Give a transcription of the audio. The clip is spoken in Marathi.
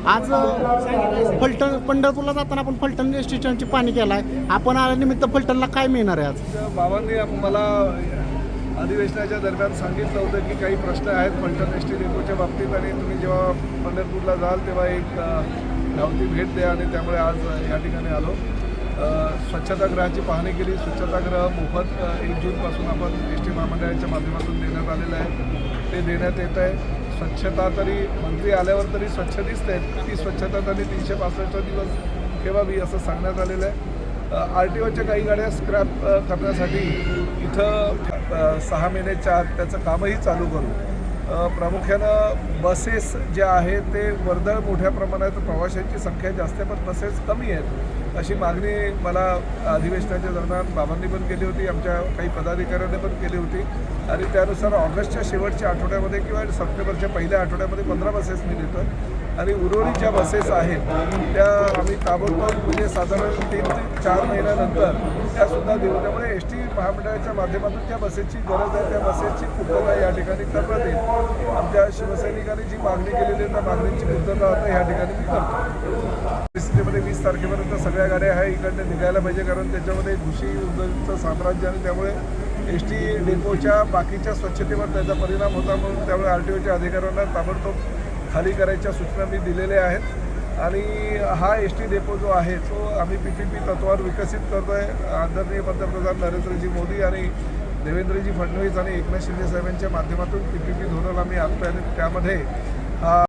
आज फलटण पंढरपूरला जाताना आपण फलटण स्टेशनची पाहणी केला आहे. आपण आल्यानिमित्त फलटणला काय मिळणार आहे आज? बाबांनी मला अधिवेशनाच्या दरम्यान सांगितलं होतं की काही प्रश्न आहेत फलटण एस टी डेपोच्या बाबतीत आणि तुम्ही जेव्हा पंढरपूरला जाल तेव्हा एक धावती भेट द्या आणि त्यामुळे आज या ठिकाणी आलो. स्वच्छतागृहाची पाहणी केली. स्वच्छतागृह मोफत 1 जूनपासून आपण एस टी महामंडळाच्या माध्यमातून देण्यात आलेलं आहे. ते देण्यात येत आहे. स्वच्छता तरी मंत्री आल्यावर तरी स्वच्छ दिसते. ती स्वच्छता तरी 365 दिवस ठेवावी असं सांगण्यात आलेलं आहे. RTOच्या काही गाड्या स्क्रॅप करण्यासाठी इथं 6 महिन्याच्या आत त्याचं कामही चालू करू. प्रामुख्यानं बसेस ज्या आहेत ते वर्दळ मोठ्या प्रमाणात प्रवाशांची संख्या जास्त आहे पण बसेस कमी आहेत अशी मागणी मला अधिवेशनाच्या दरम्यान बाबांनी पण केली होती, आमच्या काही पदाधिकाऱ्यांनी पण केली होती आणि त्यानुसार ऑगस्टच्या शेवटच्या आठवड्यामध्ये किंवा सप्टेंबरच्या पहिल्या आठवड्यामध्ये 15 बसेस मी देतो आणि उर्वरित ज्या बसेस आहेत त्या आम्ही ताबडतोब म्हणजे साधारण 3 ते 4 महिन्यानंतर त्यासुद्धा देऊ. त्यामुळे एस टी महामंडळाच्या माध्यमातून ज्या बसेसची गरज आहे त्या बसेसची पूर्तता या ठिकाणी करण्यात येईल. आमच्या शिवसैनिकांनी जी मागणी केलेली आहे त्या मागणीची पूर्तता आता या ठिकाणी मी करतो. परिस्थितीमध्ये 20 तारखेपर्यंत सगळ्या गाड्या आहे इकडनं निघायला पाहिजे कारण त्याच्यामध्ये घुशी उद्योगाचं साम्राज्य आणि त्यामुळे एस टी डेपोच्या बाकीच्या स्वच्छतेवर त्याचा परिणाम होता म्हणून त्यामुळे RTOच्या अधिकाऱ्यांना ताबडतोब खाली करायच्या सूचना मी दिलेल्या आहेत आणि हा एस टी डेपो जो आहे तो आम्ही PPP तत्वावर विकसित करतो आहे. आदरणीय पंतप्रधान नरेंद्रजी मोदी आणि देवेंद्रजी फडणवीस आणि एकनाथ शिंदे साहेबांच्या माध्यमातून PPP धोरण आम्ही आणतो आहे आणि त्यामध्ये हा